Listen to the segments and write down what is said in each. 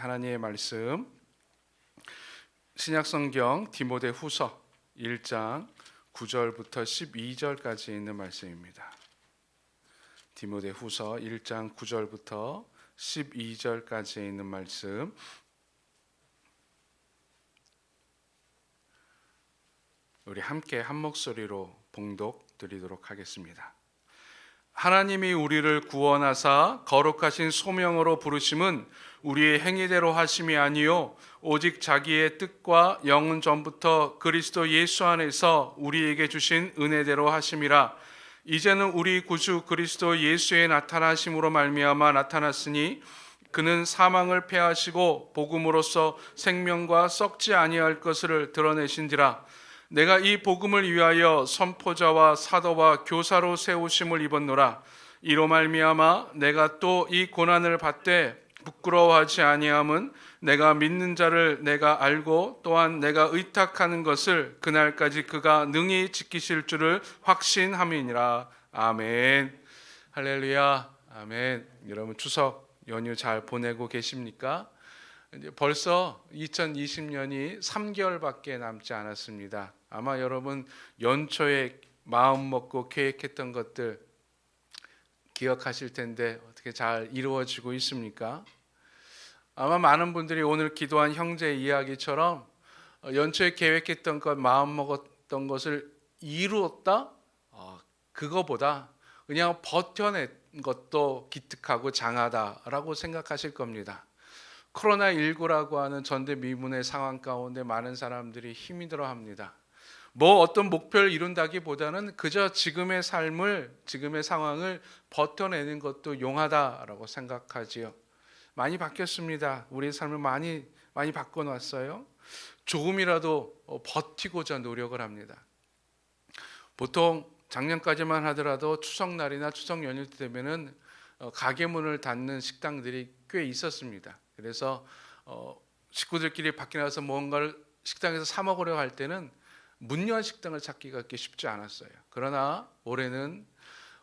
하나님의 말씀 신약성경 디모데후서 1장 9절부터 12절까지 있는 말씀입니다. 디모데후서 1장 9절부터 12절까지 있는 말씀 우리 함께 한 목소리로 봉독 드리도록 하겠습니다. 하나님이 우리를 구원하사 거룩하신 소명으로 부르심은 우리의 행위대로 하심이 아니요 오직 자기의 뜻과 영은 전부터 그리스도 예수 안에서 우리에게 주신 은혜대로 하심이라. 이제는 우리 구주 그리스도 예수의 나타나심으로 말미암아 나타났으니 그는 사망을 패하시고 복음으로써 생명과 썩지 아니할 것을 드러내신지라. 내가 이 복음을 위하여 선포자와 사도와 교사로 세우심을 입었노라. 이로 말미암아 내가 또 이 고난을 받되 부끄러워하지 아니함은 내가 믿는 자를 내가 알고 또한 내가 의탁하는 것을 그날까지 그가 능히 지키실 줄을 확신함이니라. 아멘. 할렐루야. 아멘. 여러분 추석 연휴 잘 보내고 계십니까? 이제 벌써 2020년이 3개월밖에 남지 않았습니다. 아마 여러분 연초에 마음 먹고 계획했던 것들 기억하실 텐데 어떻게 잘 이루어지고 있습니까? 아마 많은 분들이 오늘 기도한 형제 이야기처럼 연초에 계획했던 것, 마음 먹었던 것을 이루었다? 그거보다 그냥 버텨낸 것도 기특하고 장하다라고 생각하실 겁니다. 코로나19라고 하는 전대미문의 상황 가운데 많은 사람들이 힘이 들어합니다. 뭐 어떤 목표를 이룬다기보다는 그저 지금의 삶을, 지금의 상황을 버텨내는 것도 용하다라고 생각하지요. 많이 바뀌었습니다. 우리의 삶을 많이 바꿔놨어요. 조금이라도 버티고자 노력을 합니다. 보통 작년까지만 하더라도 추석날이나 추석 연휴 때 되면은 가게 문을 닫는 식당들이 꽤 있었습니다. 그래서 식구들끼리 밖에 나가서 뭔가를 식당에서 사 먹으려 할 때는 문 연 식당을 찾기가 그렇게 쉽지 않았어요. 그러나 올해는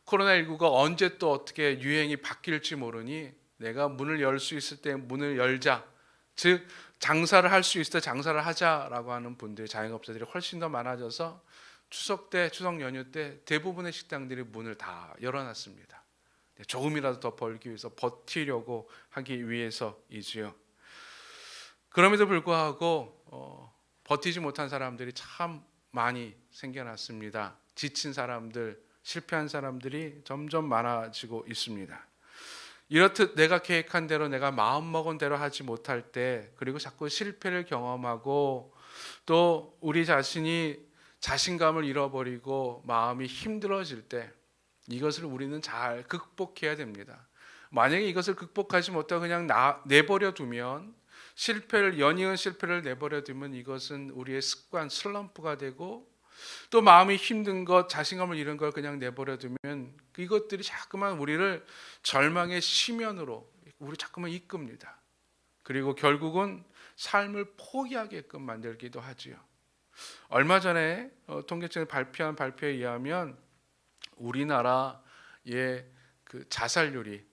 코로나19가 언제 또 어떻게 유행이 바뀔지 모르니 내가 문을 열 수 있을 때 문을 열자, 즉 장사를 할 수 있을 때 장사를 하자라고 하는 분들이, 자영업자들이 훨씬 더 많아져서 추석 때, 추석 연휴 때 대부분의 식당들이 문을 다 열어놨습니다. 조금이라도 더 벌기 위해서, 버티려고 하기 위해서이지요. 그럼에도 불구하고 버티지 못한 사람들이 참 많이 생겨났습니다. 지친 사람들, 실패한 사람들이 점점 많아지고 있습니다. 이렇듯 내가 계획한 대로, 내가 마음먹은 대로 하지 못할 때, 그리고 자꾸 실패를 경험하고 또 우리 자신이 자신감을 잃어버리고 마음이 힘들어질 때 이것을 우리는 잘 극복해야 됩니다. 만약에 이것을 극복하지 못하고 그냥 내버려 두면, 연이은 실패를 내버려 두면 이것은 우리의 습관, 슬럼프가 되고, 또 마음이 힘든 것, 자신감을 잃은 걸 그냥 내버려 두면 이것들이 자꾸만 우리를 절망의 심연으로 우리 자꾸만 이끕니다. 그리고 결국은 삶을 포기하게끔 만들기도 하지요. 얼마 전에 통계청이 발표한 발표에 의하면 우리나라의 그 자살률이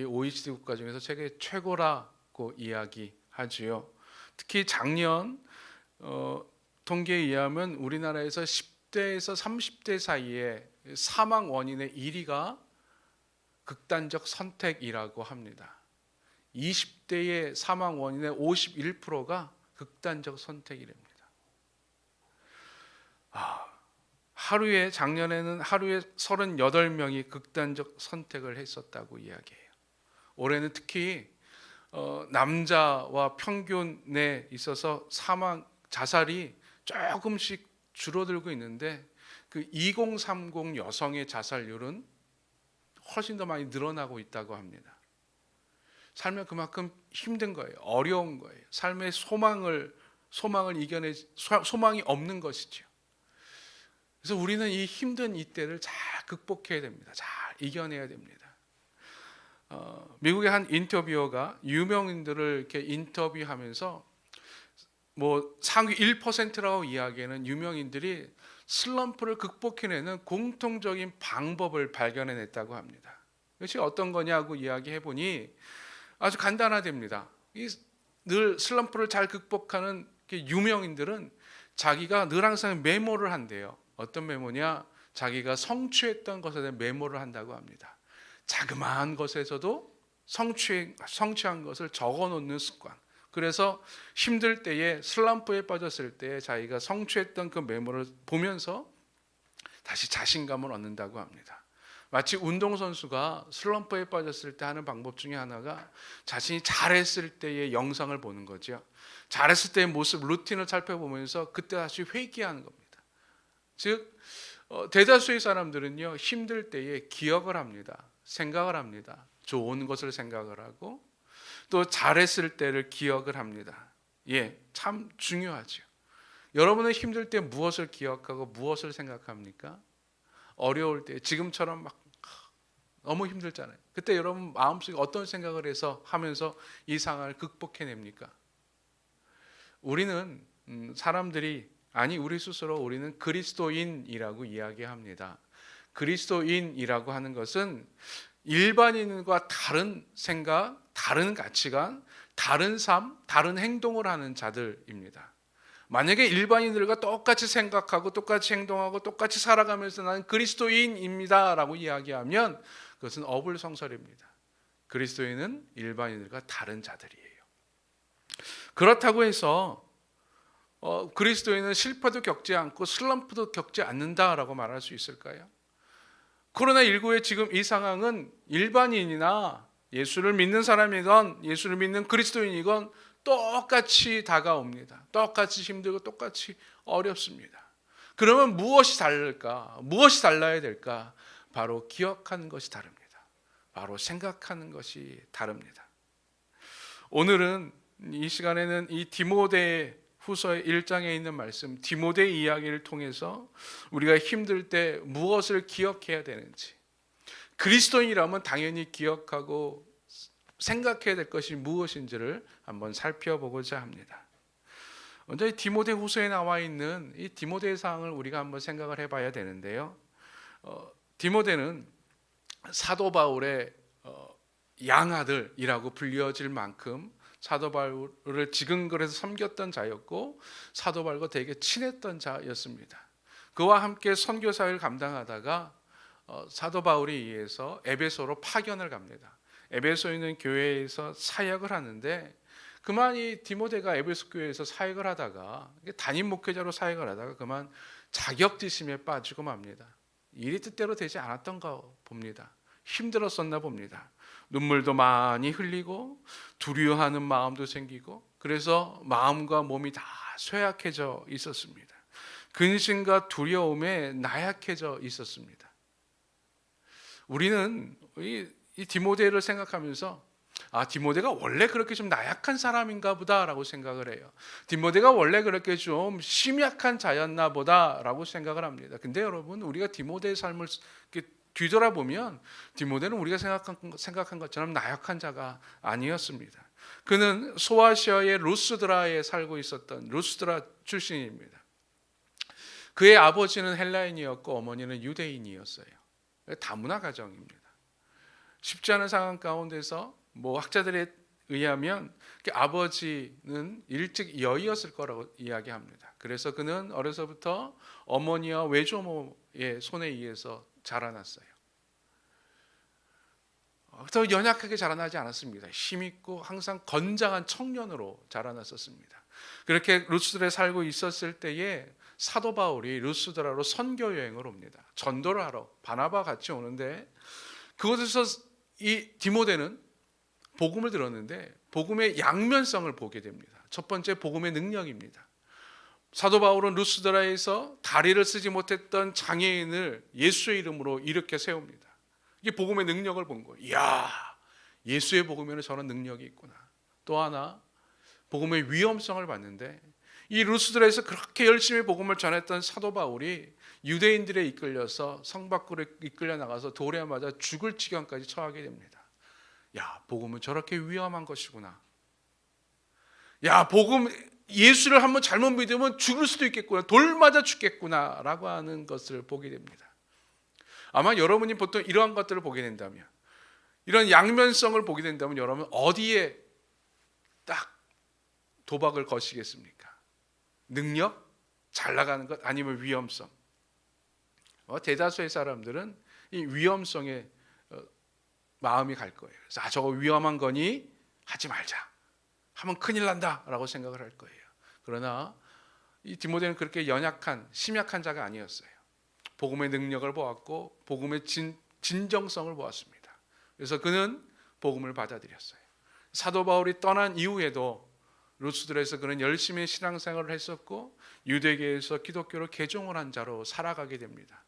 OECD 국가 중에서 세계 최고라고 이야기하지요. 특히 작년 통계에 의하면 우리나라에서 10대에서 30대 사이에 사망 원인의 1위가 극단적 선택이라고 합니다. 20대의 사망 원인의 51%가 극단적 선택이랍니다. 작년에는 하루에 38명이 극단적 선택을 했었다고 이야기해요. 올해는 특히 남자와 평균에 있어서 자살이 조금씩 줄어들고 있는데 그 2030 여성의 자살률은 훨씬 더 많이 늘어나고 있다고 합니다. 살면 그만큼 힘든 거예요. 어려운 거예요. 삶의 소망이 없는 것이죠. 그래서 우리는 이 힘든 이때를 잘 극복해야 됩니다. 잘 이겨내야 됩니다. 미국의 한 인터뷰어가 유명인들을 이렇게 인터뷰하면서 상위 1%라고 이야기하는 유명인들이 슬럼프를 극복해내는 공통적인 방법을 발견해냈다고 합니다. 이것이 어떤 거냐고 이야기해보니 아주 간단하답니다. 늘 슬럼프를 잘 극복하는 유명인들은 자기가 늘 항상 메모를 한대요. 어떤 메모냐? 자기가 성취했던 것에 대한 메모를 한다고 합니다. 자그마한 것에서도 성취한 것을 적어놓는 습관. 그래서 힘들 때에, 슬럼프에 빠졌을 때 자기가 성취했던 그 메모를 보면서 다시 자신감을 얻는다고 합니다. 마치 운동선수가 슬럼프에 빠졌을 때 하는 방법 중에 하나가 자신이 잘했을 때의 영상을 보는 거죠. 잘했을 때의 모습, 루틴을 살펴보면서 그때 다시 회귀하는 겁니다. 즉 대다수의 사람들은요, 힘들 때에 기억을 합니다. 생각을 합니다. 좋은 것을 생각을 하고 또 잘했을 때를 기억을 합니다. 참 중요하죠. 여러분은 힘들 때 무엇을 기억하고 무엇을 생각합니까? 어려울 때, 지금처럼 막 너무 힘들잖아요. 그때 여러분 마음속에 어떤 생각을 해서 하면서 이 상황을 극복해냅니까? 우리는 우리 스스로 우리는 그리스도인이라고 이야기합니다. 그리스도인이라고 하는 것은 일반인과 다른 생각, 다른 가치관, 다른 삶, 다른 행동을 하는 자들입니다. 만약에 일반인들과 똑같이 생각하고 똑같이 행동하고 똑같이 살아가면서 나는 그리스도인입니다 라고 이야기하면 그것은 어불성설입니다. 그리스도인은 일반인들과 다른 자들이에요. 그렇다고 해서 그리스도인은 실패도 겪지 않고 슬럼프도 겪지 않는다라고 말할 수 있을까요? 코로나19의 지금 이 상황은 일반인이나 예수를 믿는 사람이건 예수를 믿는 그리스도인이건 똑같이 다가옵니다. 똑같이 힘들고 똑같이 어렵습니다. 그러면 무엇이 다를까? 무엇이 달라야 될까? 바로 기억하는 것이 다릅니다. 바로 생각하는 것이 다릅니다. 오늘은 이 시간에는 이 디모데 후서의 1장에 있는 말씀, 디모데 이야기를 통해서 우리가 힘들 때 무엇을 기억해야 되는지, 그리스도인이라면 당연히 기억하고 생각해야 될 것이 무엇인지를 한번 살펴보고자 합니다. 먼저 이 디모데 후서에 나와 있는 이 디모데의 사항을 우리가 한번 생각을 해봐야 되는데요. 디모데는 사도 바울의 양아들이라고 불려질 만큼 사도 바울을 지근거려서 섬겼던 자였고 사도 바울과 되게 친했던 자였습니다. 그와 함께 선교 사역을 감당하다가 사도 바울에 의해서 에베소로 파견을 갑니다. 에베소에 있는 교회에서 사역을 하는데 그만 이 디모데가 에베소 교회에서 사역을 하다가 담임 목회자로 사역을 하다가 그만 자격지심에 빠지고 맙니다. 일이 뜻대로 되지 않았던가 봅니다. 힘들었었나 봅니다. 눈물도 많이 흘리고 두려워하는 마음도 생기고 그래서 마음과 몸이 다 쇠약해져 있었습니다. 근심과 두려움에 나약해져 있었습니다. 우리는 이 디모데를 생각하면서 디모데가 원래 그렇게 좀 나약한 사람인가 보다라고 생각을 해요. 디모데가 원래 그렇게 좀 심약한 자였나 보다라고 생각을 합니다. 근데 여러분, 우리가 디모데의 삶을 뒤돌아보면 디모데는 우리가 생각한 것처럼 나약한 자가 아니었습니다. 그는 소아시아의 루스드라에 살고 있었던 루스드라 출신입니다. 그의 아버지는 헬라인이었고 어머니는 유대인이었어요. 다문화 가정입니다. 쉽지 않은 상황 가운데서 학자들에 의하면 아버지는 일찍 여의었을 거라고 이야기합니다. 그래서 그는 어려서부터 어머니와 외조모의 손에 의해서 자라났어요. 더 연약하게 자라나지 않았습니다. 힘있고 항상 건장한 청년으로 자라났었습니다. 그렇게 루스드라에 살고 있었을 때에 사도 바울이 루스드라로 선교 여행을 옵니다. 전도를 하러 바나바와 같이 오는데 그곳에서 이 디모데는 복음을 들었는데 복음의 양면성을 보게 됩니다. 첫 번째, 복음의 능력입니다. 사도 바울은 루스드라에서 다리를 쓰지 못했던 장애인을 예수의 이름으로 일으켜 세웁니다. 이게 복음의 능력을 본 거예요. 이야, 예수의 복음에는 저런 능력이 있구나. 또 하나, 복음의 위험성을 봤는데 이 루스드라에서 그렇게 열심히 복음을 전했던 사도 바울이 유대인들에 이끌려서 성 밖으로 이끌려 나가서 돌에 맞아 죽을 지경까지 처하게 됩니다. 야, 복음은 저렇게 위험한 것이구나. 야, 복음, 예수를 한번 잘못 믿으면 죽을 수도 있겠구나. 돌 맞아 죽겠구나 라고 하는 것을 보게 됩니다. 아마 여러분이 보통 이러한 것들을 보게 된다면, 이런 양면성을 보게 된다면 여러분 어디에 도박을 거시겠습니까? 능력? 잘 나가는 것? 아니면 위험성? 대다수의 사람들은 이 위험성에 마음이 갈 거예요. 그래서 저거 위험한 거니 하지 말자. 하면 큰일 난다 라고 생각을 할 거예요. 그러나 이 디모데는 그렇게 연약한 심약한 자가 아니었어요. 복음의 능력을 보았고 복음의 진정성을 보았습니다. 그래서 그는 복음을 받아들였어요. 사도 바울이 떠난 이후에도 루스드라에서 그는 열심히 신앙생활을 했었고 유대계에서 기독교를 개종을 한 자로 살아가게 됩니다.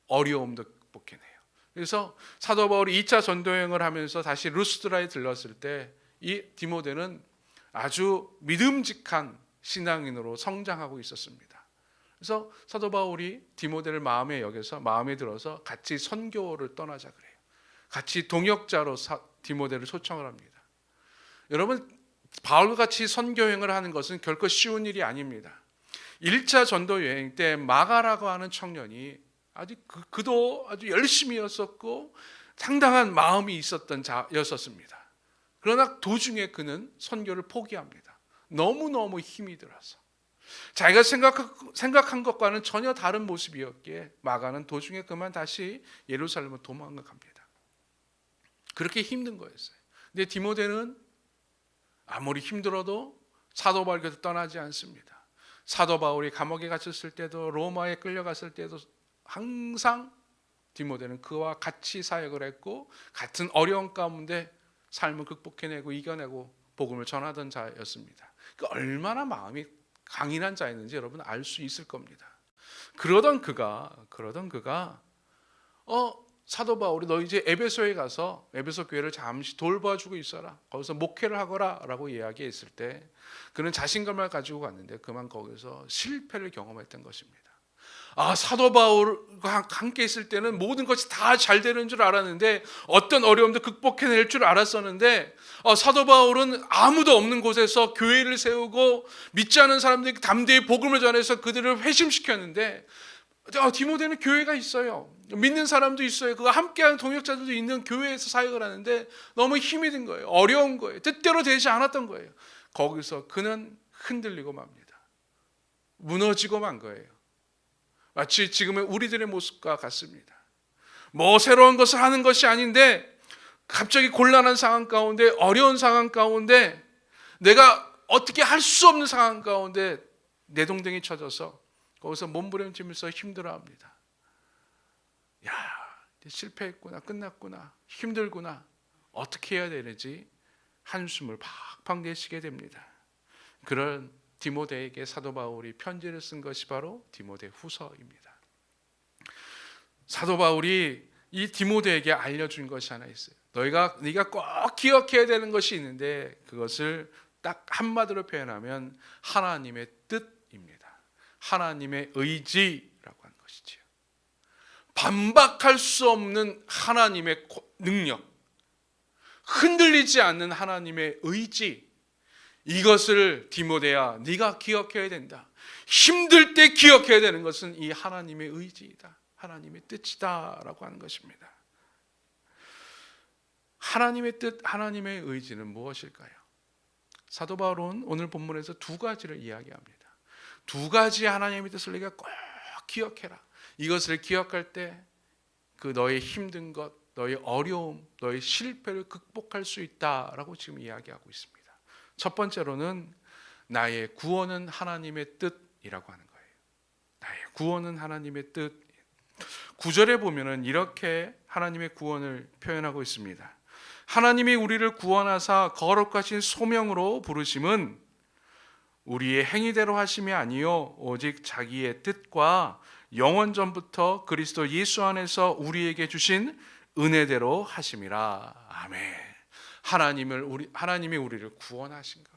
어려움도 극복해내요. 그래서 사도 바울이 2차 전도여행을 하면서 다시 루스드라에 들렀을 때 이 디모데는 아주 믿음직한 신앙인으로 성장하고 있었습니다. 그래서 사도 바울이 디모데를 마음에 여겨서 마음에 들어서 같이 선교를 떠나자 그래요. 같이 동역자로 디모데를 초청을 합니다. 여러분, 바울과 같이 선교여행을 하는 것은 결코 쉬운 일이 아닙니다. 1차 전도 여행 때 마가라고 하는 청년이 그도 아주 열심히였었고 상당한 마음이 있었던 자였었습니다. 그러나 도중에 그는 선교를 포기합니다. 너무너무 힘이 들어서 자기가 생각한 것과는 전혀 다른 모습이었기에 마가는 도중에 그만 다시 예루살렘으로 도망갑니다. 그렇게 힘든 거였어요. 근데 디모데는 아무리 힘들어도 사도 바울 곁을 떠나지 않습니다. 사도 바울이 감옥에 갇혔을 때도 로마에 끌려갔을 때도 항상 디모데는 그와 같이 사역을 했고 같은 어려운 가운데 삶을 극복해내고 이겨내고 복음을 전하던 자였습니다. 얼마나 마음이 강인한 자였는지 여러분 알 수 있을 겁니다. 그러던 그가 사도 바울이 너 이제 에베소에 가서 에베소 교회를 잠시 돌봐주고 있어라. 거기서 목회를 하거라 라고 이야기했을 때 그는 자신감을 가지고 갔는데 그만 거기서 실패를 경험했던 것입니다. 사도 바울과 함께 있을 때는 모든 것이 다 잘 되는 줄 알았는데 어떤 어려움도 극복해낼 줄 알았었는데 사도 바울은 아무도 없는 곳에서 교회를 세우고 믿지 않은 사람들에게 담대히 복음을 전해서 그들을 회심시켰는데 디모데는 교회가 있어요. 믿는 사람도 있어요. 그가 함께하는 동역자들도 있는 교회에서 사역을 하는데 너무 힘이 든 거예요. 어려운 거예요. 뜻대로 되지 않았던 거예요. 거기서 그는 흔들리고 맙니다. 무너지고 만 거예요. 마치 지금의 우리들의 모습과 같습니다. 뭐 새로운 것을 하는 것이 아닌데 갑자기 곤란한 상황 가운데 어려운 상황 가운데 내가 어떻게 할 수 없는 상황 가운데 내동댕이 쳐져서 거기서 몸부림치면서 힘들어합니다. 야, 실패했구나, 끝났구나, 힘들구나, 어떻게 해야 되는지 한숨을 팍팍 내쉬게 됩니다. 그런 디모데에게 사도 바울이 편지를 쓴 것이 바로 디모데 후서입니다. 사도 바울이 이 디모데에게 알려준 것이 하나 있어요. 네가 꼭 기억해야 되는 것이 있는데 그것을 딱 한마디로 표현하면 하나님의 뜻입니다. 하나님의 의지라고 하는 것이지요. 반박할 수 없는 하나님의 능력, 흔들리지 않는 하나님의 의지, 이것을 디모데야 네가 기억해야 된다. 힘들 때 기억해야 되는 것은 이 하나님의 의지이다. 하나님의 뜻이다 라고 하는 것입니다. 하나님의 뜻, 하나님의 의지는 무엇일까요? 사도 바울은 오늘 본문에서 두 가지를 이야기합니다. 두 가지 하나님의 뜻을 네가 꼭 기억해라. 이것을 기억할 때 그 너의 힘든 것, 너의 어려움, 너의 실패를 극복할 수 있다라고 지금 이야기하고 있습니다. 첫 번째로는 나의 구원은 하나님의 뜻이라고 하는 거예요. 나의 구원은 하나님의 뜻. 9절에 보면은 이렇게 하나님의 구원을 표현하고 있습니다. 하나님이 우리를 구원하사 거룩하신 소명으로 부르심은 우리의 행위대로 하심이 아니요 오직 자기의 뜻과 영원 전부터 그리스도 예수 안에서 우리에게 주신 은혜대로 하심이라. 아멘. 하나님이 우리를 구원하신 것.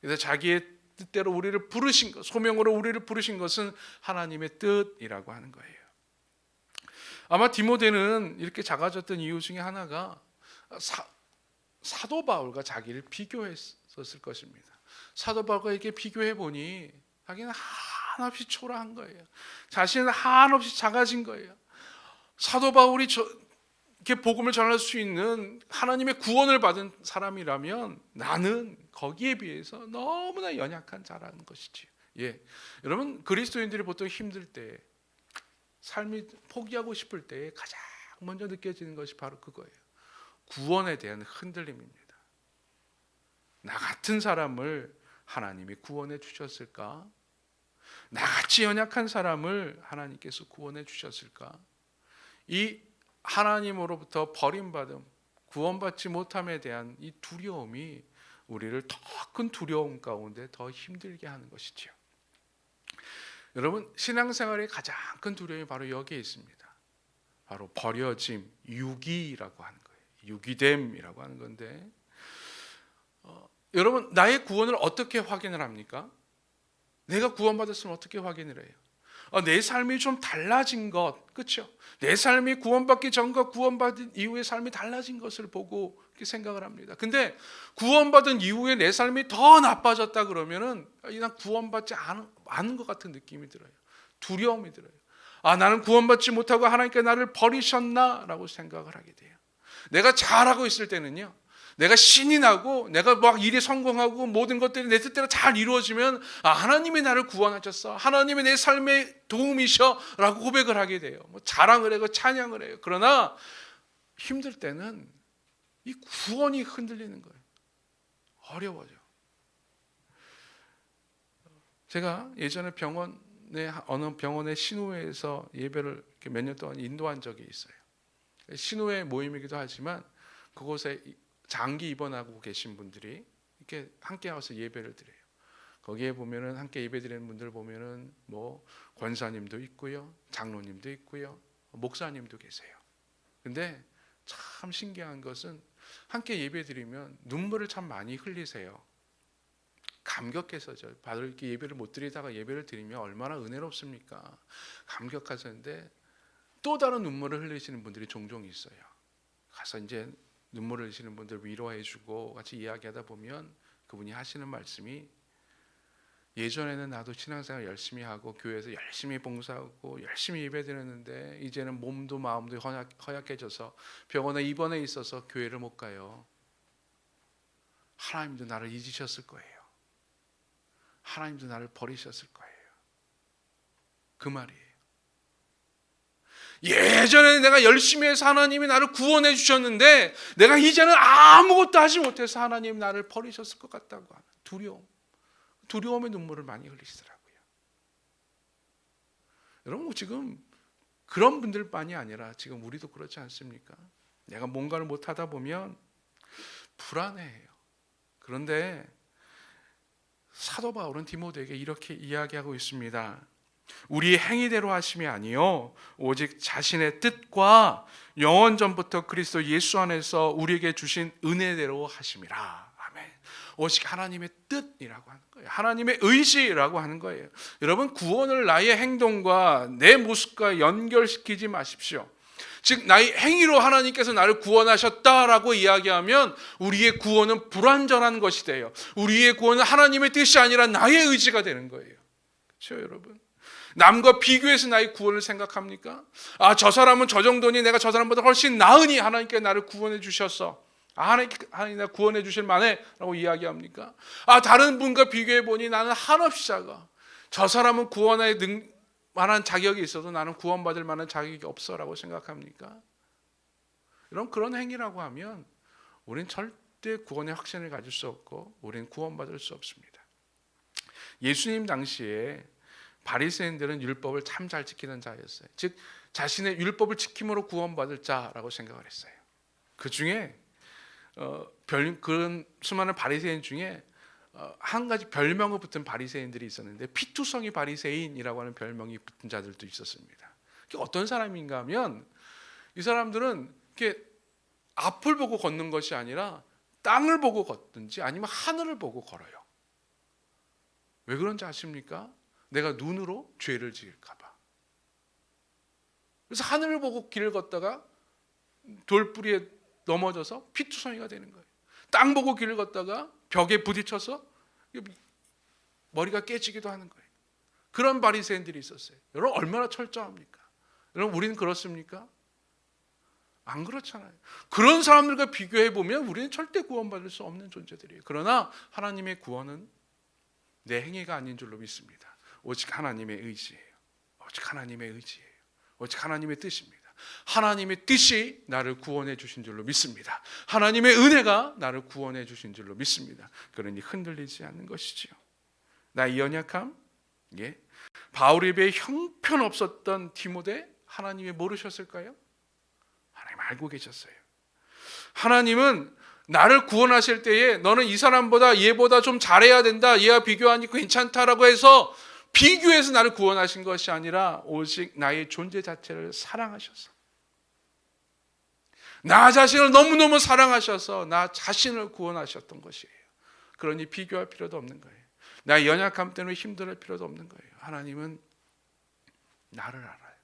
그래서 자기의 뜻대로 우리를 부르신 것, 소명으로 우리를 부르신 것은 하나님의 뜻이라고 하는 거예요. 아마 디모데는 이렇게 작아졌던 이유 중에 하나가 사도 바울과 자기를 비교했었을 것입니다. 사도 바울과 이렇게 비교해 보니 자기는 한없이 초라한 거예요. 자신은 한없이 작아진 거예요. 사도 바울이 이렇게 복음을 전할 수 있는 하나님의 구원을 받은 사람이라면 나는 거기에 비해서 너무나 연약한 자라는 것이지요. 예, 여러분 그리스도인들이 보통 힘들 때, 삶이 포기하고 싶을 때 가장 먼저 느껴지는 것이 바로 그거예요. 구원에 대한 흔들림입니다. 나 같은 사람을 하나님이 구원해 주셨을까? 나같이 연약한 사람을 하나님께서 구원해 주셨을까? 이 하나님으로부터 버림받음, 구원받지 못함에 대한 이 두려움이 우리를 더 큰 두려움 가운데 더 힘들게 하는 것이지요. 여러분 신앙생활의 가장 큰 두려움이 바로 여기에 있습니다. 바로 버려짐, 유기라고 하는 거예요. 유기됨이라고 하는 건데, 여러분 나의 구원을 어떻게 확인을 합니까? 내가 구원받았으면 어떻게 확인을 해요? 내 삶이 좀 달라진 것, 그렇죠? 내 삶이 구원받기 전과 구원받은 이후의 삶이 달라진 것을 보고 이렇게 생각을 합니다. 근데 구원받은 이후에 내 삶이 더 나빠졌다 그러면은 난 구원받지 않은 것 같은 느낌이 들어요. 두려움이 들어요. 나는 구원받지 못하고 하나님께 나를 버리셨나라고 생각을 하게 돼요. 내가 잘하고 있을 때는요, 내가 신이 나고 내가 막 일에 성공하고 모든 것들이 내 뜻대로 잘 이루어지면 하나님이 나를 구원하셨어, 하나님이 내 삶의 도움이셔 라고 고백을 하게 돼요. 자랑을 해요, 찬양을 해요. 그러나 힘들 때는 이 구원이 흔들리는 거예요. 어려워져. 제가 예전에 어느 병원의 신우회에서 예배를 몇 년 동안 인도한 적이 있어요. 신우회 모임이기도 하지만 그곳에 장기 입원하고 계신 분들이 이렇게 함께 와서 예배를 드려요. 거기에 보면은 함께 예배 드리는 분들 보면은 권사님도 있고요, 장로님도 있고요, 목사님도 계세요. 근데 참 신기한 것은 함께 예배 드리면 눈물을 참 많이 흘리세요. 감격해서죠. 바로 이렇게 예배를 못 드리다가 예배를 드리면 얼마나 은혜롭습니까? 감격하셨는데 또 다른 눈물을 흘리시는 분들이 종종 있어요. 가서 이제 눈물을 흘리시는 분들 위로해주고 같이 이야기하다 보면 그분이 하시는 말씀이, 예전에는 나도 신앙생활 열심히 하고 교회에서 열심히 봉사하고 열심히 예배드렸는데 이제는 몸도 마음도 허약해져서 병원에 입원해 있어서 교회를 못 가요. 하나님도 나를 잊으셨을 거예요. 하나님도 나를 버리셨을 거예요. 그 말이에요. 예전에는 내가 열심히 해서 하나님이 나를 구원해 주셨는데 내가 이제는 아무것도 하지 못해서 하나님이 나를 버리셨을 것 같다고 하는 두려움의 눈물을 많이 흘리시더라고요. 여러분 지금 그런 분들만이 아니라 지금 우리도 그렇지 않습니까? 내가 뭔가를 못하다 보면 불안해해요. 그런데 사도 바울은 디모데에게 이렇게 이야기하고 있습니다. 우리의 행위대로 하심이 아니요 오직 자신의 뜻과 영원 전부터 그리스도 예수 안에서 우리에게 주신 은혜대로 하심이라. 아멘. 오직 하나님의 뜻이라고 하는 거예요. 하나님의 의지라고 하는 거예요. 여러분 구원을 나의 행동과 내 모습과 연결시키지 마십시오. 즉 나의 행위로 하나님께서 나를 구원하셨다라고 이야기하면 우리의 구원은 불완전한 것이 돼요. 우리의 구원은 하나님의 뜻이 아니라 나의 의지가 되는 거예요. 그렇죠 여러분? 남과 비교해서 나의 구원을 생각합니까? 저 사람은 저 정도니 내가 저 사람보다 훨씬 나으니 하나님께 나를 구원해 주셨어, 하나님 나 구원해 주실 만해 라고 이야기합니까? 다른 분과 비교해 보니 나는 한없이 작아, 저 사람은 구원에 만한 자격이 있어도 나는 구원받을 만한 자격이 없어 라고 생각합니까? 이런 그런 행위라고 하면 우린 절대 구원의 확신을 가질 수 없고 우린 구원받을 수 없습니다. 예수님 당시에 바리새인들은 율법을 참 잘 지키는 자였어요. 즉 자신의 율법을 지킴으로 구원받을 자라고 생각을 했어요. 그 중에 그런 수많은 바리새인 중에 한 가지 별명을 붙은 바리새인들이 있었는데 피투성이 바리새인이라고 하는 별명이 붙은 자들도 있었습니다. 어떤 사람인가 하면 이 사람들은 이렇게 앞을 보고 걷는 것이 아니라 땅을 보고 걷든지 아니면 하늘을 보고 걸어요. 왜 그런지 아십니까? 내가 눈으로 죄를 지을까 봐. 그래서 하늘을 보고 길을 걷다가 돌뿌리에 넘어져서 피투성이가 되는 거예요. 땅 보고 길을 걷다가 벽에 부딪혀서 머리가 깨지기도 하는 거예요. 그런 바리새인들이 있었어요. 여러분 얼마나 철저합니까? 여러분 우리는 그렇습니까? 안 그렇잖아요. 그런 사람들과 비교해 보면 우리는 절대 구원받을 수 없는 존재들이에요. 그러나 하나님의 구원은 내 행위가 아닌 줄로 믿습니다. 오직 하나님의 의지예요. 오직 하나님의 의지예요. 오직 하나님의 뜻입니다. 하나님의 뜻이 나를 구원해 주신 줄로 믿습니다. 하나님의 은혜가 나를 구원해 주신 줄로 믿습니다. 그러니 흔들리지 않는 것이지요. 나의 연약함, 예. 바울에 비해 형편없었던 디모데, 하나님이 모르셨을까요? 하나님 알고 계셨어요. 하나님은 나를 구원하실 때에 너는 이 사람보다 얘보다 좀 잘해야 된다, 얘와 비교하니 괜찮다라고 해서 비교해서 나를 구원하신 것이 아니라 오직 나의 존재 자체를 사랑하셔서, 나 자신을 너무너무 사랑하셔서 나 자신을 구원하셨던 것이에요. 그러니 비교할 필요도 없는 거예요. 나의 연약함 때문에 힘들할 필요도 없는 거예요. 하나님은 나를 알아요.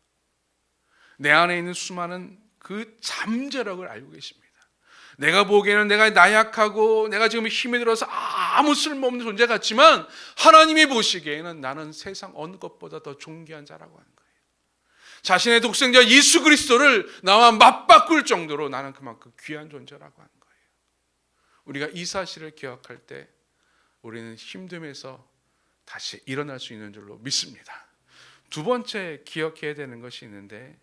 내 안에 있는 수많은 그 잠재력을 알고 계십니다. 내가 보기에는 내가 나약하고 내가 지금 힘이 들어서 아무 쓸모없는 존재 같지만 하나님이 보시기에는 나는 세상 어느 것보다 더 존귀한 자라고 하는 거예요. 자신의 독생자 예수 그리스도를 나와 맞바꿀 정도로 나는 그만큼 귀한 존재라고 하는 거예요. 우리가 이 사실을 기억할 때 우리는 힘듦에서 다시 일어날 수 있는 줄로 믿습니다. 두 번째 기억해야 되는 것이 있는데,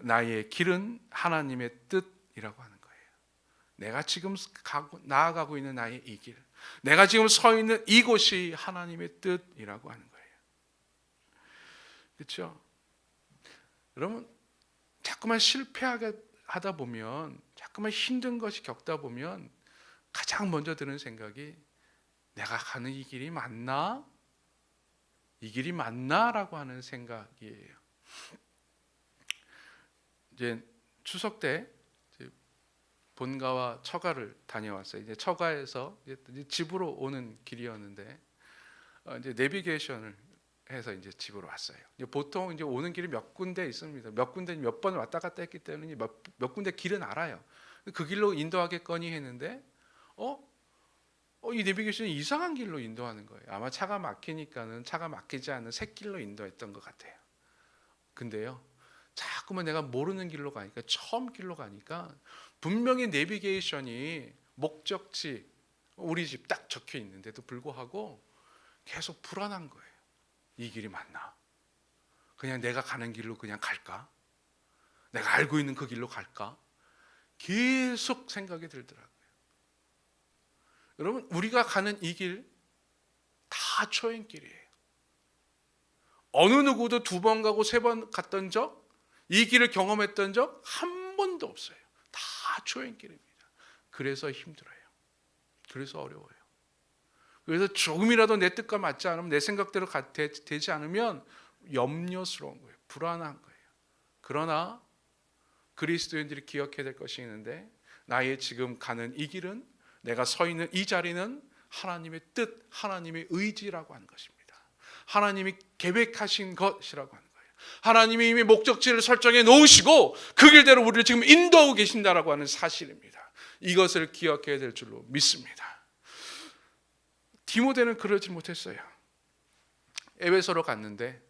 나의 길은 하나님의 뜻이라고 하는 거예요. 내가 지금 나아가고 있는 나의 이 길, 내가 지금 서 있는 이곳이 하나님의 뜻이라고 하는 거예요. 그렇죠? 여러분, 자꾸만 실패하게 하다 보면, 자꾸만 힘든 것이 겪다 보면 가장 먼저 드는 생각이 내가 가는 이 길이 맞나? 이 길이 맞나? 라고 하는 생각이에요. 이제 추석 때 본가와 처가를 다녀왔어요. 이제 처가에서 이제 집으로 오는 길이었는데 이제 내비게이션을 해서 이제 집으로 왔어요. 이제 보통 이제 오는 길이 몇 군데 있습니다. 몇 군데 몇 번 왔다 갔다 했기 때문에 몇 군데 길은 알아요. 그 길로 인도하겠거니 했는데 이 내비게이션이 이상한 길로 인도하는 거예요. 아마 차가 막히니까는 차가 막히지 않는 새 길로 인도했던 것 같아요. 근데요, 자꾸만 내가 모르는 길로 가니까, 처음 길로 가니까 분명히 내비게이션이 목적지 우리 집 딱 적혀 있는데도 불구하고 계속 불안한 거예요. 이 길이 맞나? 그냥 내가 가는 길로 그냥 갈까? 내가 알고 있는 그 길로 갈까? 계속 생각이 들더라고요. 여러분, 우리가 가는 이 길 다 초행길이에요. 어느 누구도 2번 가고 3번 갔던 적, 이 길을 경험했던 적 한 번도 없어요. 다 초행길입니다. 그래서 힘들어요. 그래서 어려워요. 그래서 조금이라도 내 뜻과 맞지 않으면, 내 생각대로 되지 않으면 염려스러운 거예요. 불안한 거예요. 그러나 그리스도인들이 기억해야 될 것이 있는데, 나의 지금 가는 이 길은, 내가 서 있는 이 자리는 하나님의 뜻, 하나님의 의지라고 하는 것입니다. 하나님이 계획하신 것이라고 하는 거예요. 하나님이 이미 목적지를 설정해 놓으시고 그 길대로 우리를 지금 인도하고 계신다라고 하는 사실입니다. 이것을 기억해야 될 줄로 믿습니다. 디모데는 그러지 못했어요. 에베소로 갔는데,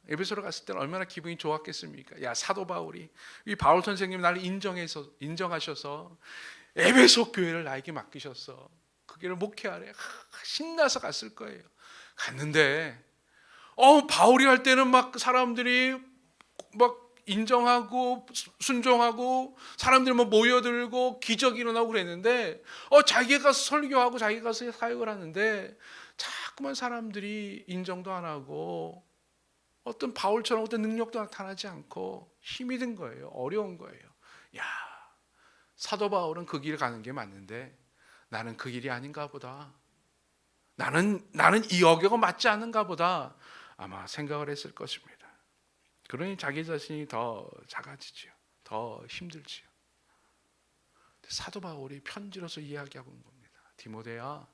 에베소로 갔을 때는 얼마나 기분이 좋았겠습니까? 야, 사도 바울이, 이 바울 선생님이 나를 인정하셔서 에베소 교회를 나에게 맡기셨어. 그 교회를 목회하래. 신나서 갔을 거예요. 갔는데 바울이 할 때는 막 사람들이 막 인정하고 순종하고 사람들이 막 모여들고 기적이 일어나고 그랬는데 자기가 가서 설교하고 자기가 가서 사역을 하는데 자꾸만 사람들이 인정도 안 하고 어떤 바울처럼 어떤 능력도 나타나지 않고 힘이 든 거예요. 어려운 거예요. 야, 사도 바울은 그 길을 가는 게 맞는데 나는 그 길이 아닌가 보다. 나는 이 여겨가 맞지 않는가 보다. 아마 생각을 했을 것입니다. 그러니 자기 자신이 더 작아지지요. 더 힘들지요. 사도 바울이 편지로서 이야기하고 있는 겁니다. 디모데야,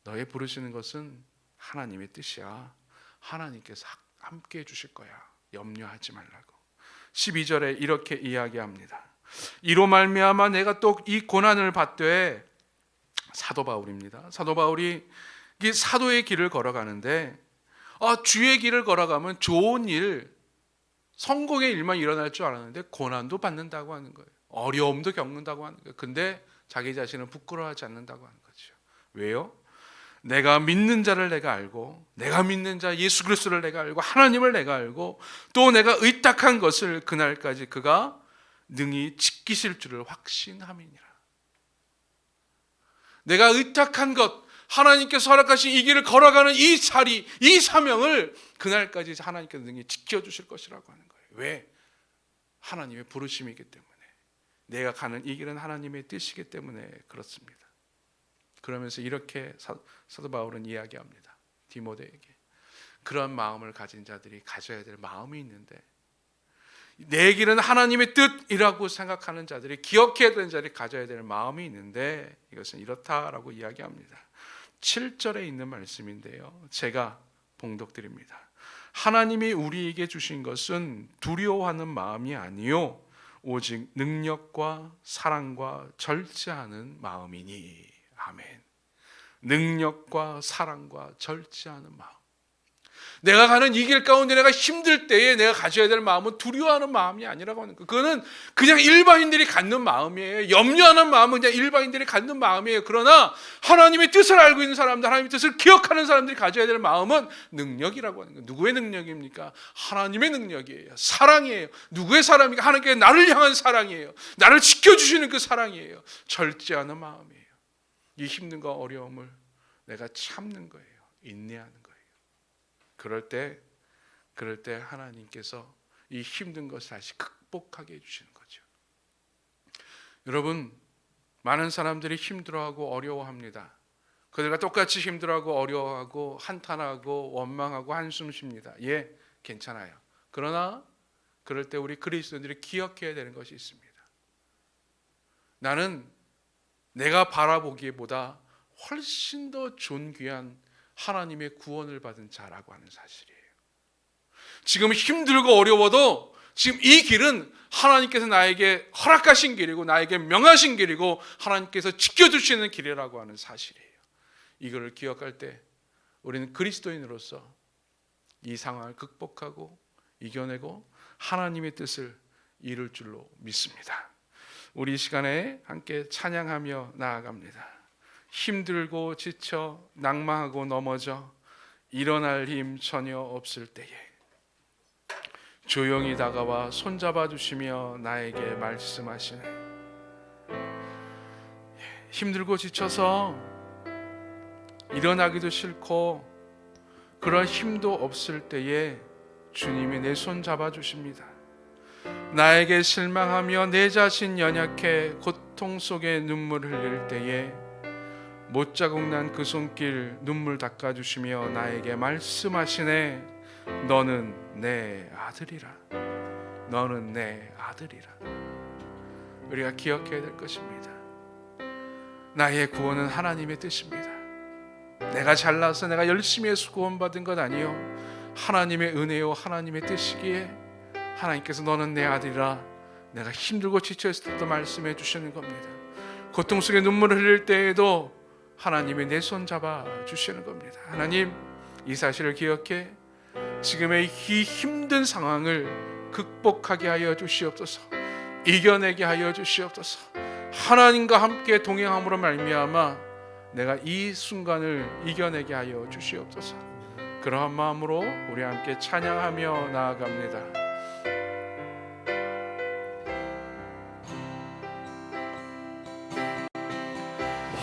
너의 부르시는 것은 하나님의 뜻이야. 하나님께서 함께 해주실 거야. 염려하지 말라고. 12절에 이렇게 이야기합니다. 이로 말미암아 내가 또 이 고난을 받되, 사도 바울입니다. 사도 바울이 사도의 길을 걸어가는데 주의 길을 걸어가면 좋은 일, 성공의 일만 일어날 줄 알았는데 고난도 받는다고 하는 거예요. 어려움도 겪는다고 하는 거예요. 근데 자기 자신은 부끄러워하지 않는다고 하는 거죠. 왜요? 내가 믿는 자를 내가 알고, 내가 믿는 자 예수 그리스도를 내가 알고, 하나님을 내가 알고, 또 내가 의탁한 것을 그날까지 그가 능히 지키실 줄을 확신함이니라. 내가 의탁한 것, 하나님께서 허락하신 이 길을 걸어가는 이 자리, 이 사명을 그날까지 하나님께서 능히 지켜주실 것이라고 하는 거예요. 왜? 하나님의 부르심이기 때문에. 내가 가는 이 길은 하나님의 뜻이기 때문에 그렇습니다. 그러면서 이렇게 사도 바울은 이야기합니다. 디모데에게. 그런 마음을 가진 자들이 가져야 될 마음이 있는데, 내 길은 하나님의 뜻이라고 생각하는 자들이, 기억해야 되는 자들이 가져야 될 마음이 있는데, 이것은 이렇다라고 이야기합니다. 7절에 있는 말씀인데요, 제가 봉독드립니다. 하나님이 우리에게 주신 것은 두려워하는 마음이 아니요 오직 능력과 사랑과 절제하는 마음이니. 아멘. 능력과 사랑과 절제하는 마음. 내가 가는 이 길 가운데 내가 힘들 때에 내가 가져야 될 마음은 두려워하는 마음이 아니라고 하는 거예요. 그거는 그냥 일반인들이 갖는 마음이에요. 염려하는 마음은 그냥 일반인들이 갖는 마음이에요. 그러나 하나님의 뜻을 알고 있는 사람들, 하나님의 뜻을 기억하는 사람들이 가져야 될 마음은 능력이라고 하는 거예요. 누구의 능력입니까? 하나님의 능력이에요. 사랑이에요. 누구의 사랑입니까? 하나님께 나를 향한 사랑이에요. 나를 지켜주시는 그 사랑이에요. 절제하는 마음이에요. 이 힘든과 어려움을 내가 참는 거예요. 인내하는 거예요. 그럴 때 하나님께서 이 힘든 것을 다시 극복하게 해주시는 거죠. 여러분, 많은 사람들이 힘들어하고 어려워합니다. 그들과 똑같이 힘들어하고 어려워하고 한탄하고 원망하고 한숨 쉽니다. 예, 괜찮아요. 그러나 그럴 때 우리 그리스도인들이 기억해야 되는 것이 있습니다. 나는 내가 바라보기보다 훨씬 더 존귀한 하나님의 구원을 받은 자라고 하는 사실이에요. 지금 힘들고 어려워도 지금 이 길은 하나님께서 나에게 허락하신 길이고 나에게 명하신 길이고 하나님께서 지켜주시는 길이라고 하는 사실이에요. 이거를 기억할 때 우리는 그리스도인으로서 이 상황을 극복하고 이겨내고 하나님의 뜻을 이룰 줄로 믿습니다. 우리 이 시간에 함께 찬양하며 나아갑니다. 힘들고 지쳐 낙망하고 넘어져 일어날 힘 전혀 없을 때에 조용히 다가와 손잡아 주시며 나에게 말씀하시네. 힘들고 지쳐서 일어나기도 싫고 그런 힘도 없을 때에 주님이 내 손 잡아 주십니다. 나에게 실망하며 내 자신 연약해 고통 속에 눈물 흘릴 때에 못자국 난 그 손길 눈물 닦아주시며 나에게 말씀하시네. 너는 내 아들이라. 너는 내 아들이라. 우리가 기억해야 될 것입니다. 나의 구원은 하나님의 뜻입니다. 내가 잘나서 내가 열심히 해서 구원받은 것 아니요 하나님의 은혜요 하나님의 뜻이기에 하나님께서 너는 내 아들이라. 내가 힘들고 지쳐있을 때도 말씀해 주시는 겁니다. 고통 속에 눈물을 흘릴 때에도 하나님이 내 손 잡아 주시는 겁니다. 하나님, 이 사실을 기억해 지금의 이 힘든 상황을 극복하게 하여 주시옵소서. 이겨내게 하여 주시옵소서. 하나님과 함께 동행함으로 말미암아 내가 이 순간을 이겨내게 하여 주시옵소서. 그러한 마음으로 우리 함께 찬양하며 나아갑니다.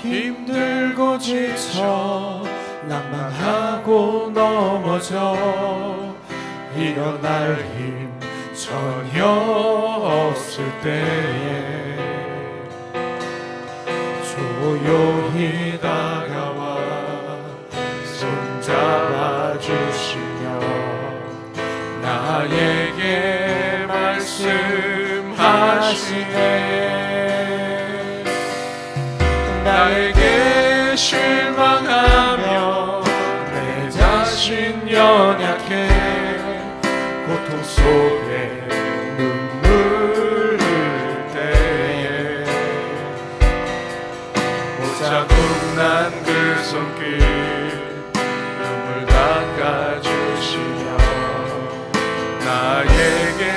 힘들고 지쳐 낭만하고 넘어져 일어날 힘 전혀 없을 때에 조용히 다가와 손잡아 주시며 나에게 말씀하시네. 나에게 실망하며 내 자신 연약해 고통 속에 눈물 흘릴 때에 못자국 난 그 손길 눈물 닦아주시며 나에게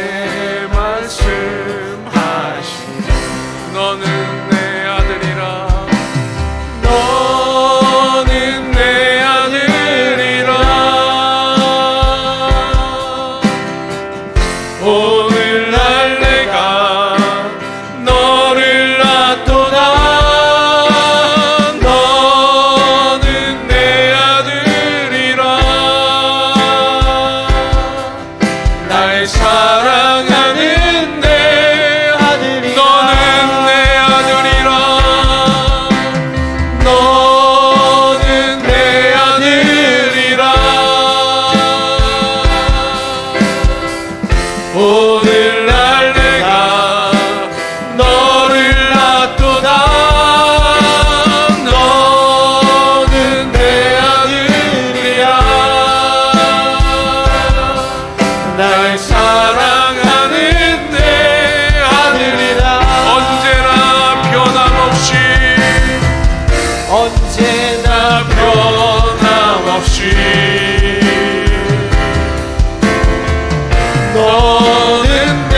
너는 내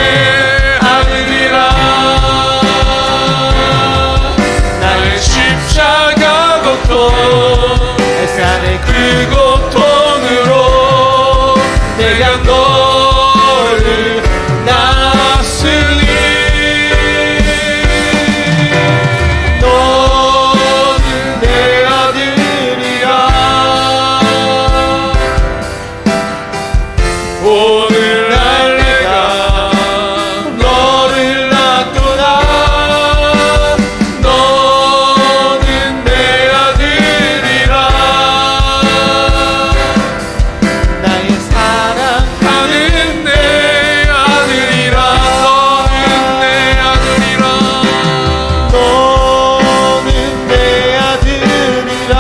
아들이라. 나의 십자가 고통, 그 고통으로 내가 너를 낳았으니 너는 내 아들이라. 오늘날 내가 너를 낳도다. 너는 내 아들이라. 나의 사랑하는 내 아들이라. 너는 내 아들이라. 너는 내 아들이라.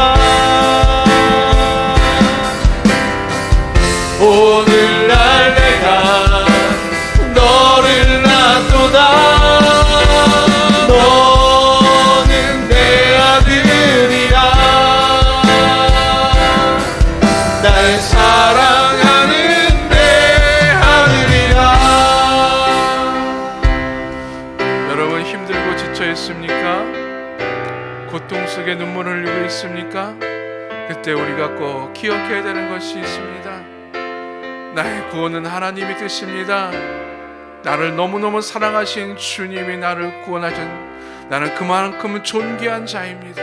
오늘날 내가 너를 낳도다. 너는 내 아들이라. 나의 사랑하는 내 아들이라. 여러분 힘들고 지쳐 있습니까? 고통 속에 눈물을 흘리고 있습니까? 그때 우리가 꼭 기억해야 되는 것이 있습니다. 나의 구원은 하나님이 뜻입니다. 나를 너무너무 사랑하신 주님이 나를 구원하신, 나는 그만큼 존귀한 자입니다.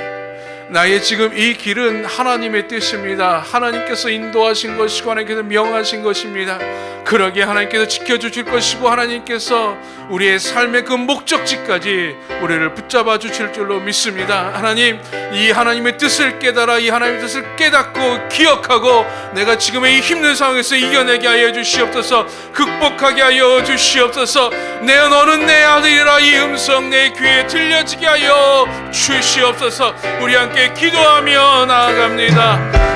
나의 지금 이 길은 하나님의 뜻입니다. 하나님께서 인도하신 것이고 하나님께서 명하신 것입니다. 그러기에 하나님께서 지켜주실 것이고 하나님께서 우리의 삶의 그 목적지까지 우리를 붙잡아 주실 줄로 믿습니다. 하나님, 이 하나님의 뜻을 깨달아 이 하나님의 뜻을 깨닫고 기억하고 내가 지금의 이 힘든 상황에서 이겨내게 하여 주시옵소서. 극복하게 하여 주시옵소서. 너는 내 아들이라 이 음성 내 귀에 들려지게 하여 주시옵소서. 우리 함께 기도하며 나아갑니다.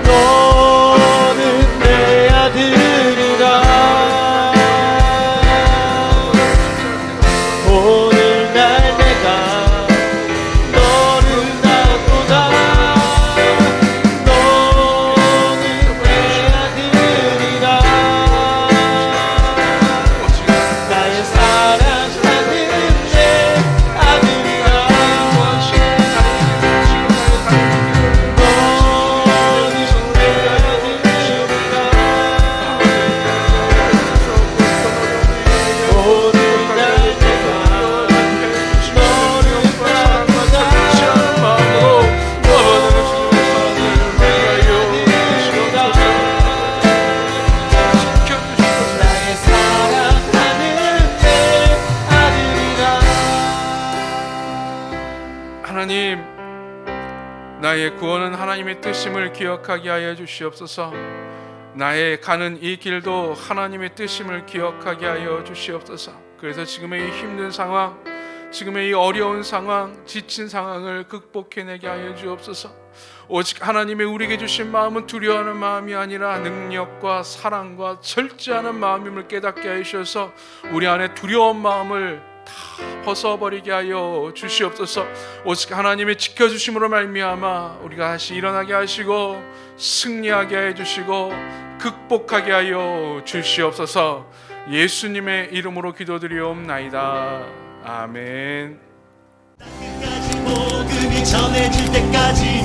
너는 내 아들이라. 오늘날 내가 너를 낳도다. 너는 내 아들이라. 나의 사랑하는 내 아들이라. 하나님, 나의 구원은 하나님의 뜻임을 기억하게 하여 주시옵소서. 나의 가는 이 길도 하나님의 뜻임을 기억하게 하여 주시옵소서. 그래서 지금의 이 힘든 상황, 지금의 이 어려운 상황, 지친 상황을 극복해내게 하여 주옵소서. 오직 하나님의 우리에게 주신 마음은 두려워하는 마음이 아니라 능력과 사랑과 절제하는 마음임을 깨닫게 하여 주셔서 우리 안에 두려운 마음을 다 벗어버리게 하여 주시옵소서. 오직 하나님의 지켜주심으로 말미암아 우리가 다시 일어나게 하시고 승리하게 해주시고 극복하게 하여 주시옵소서. 예수님의 이름으로 기도드리옵나이다. 아멘. 끝까지 복음이 전해질 때까지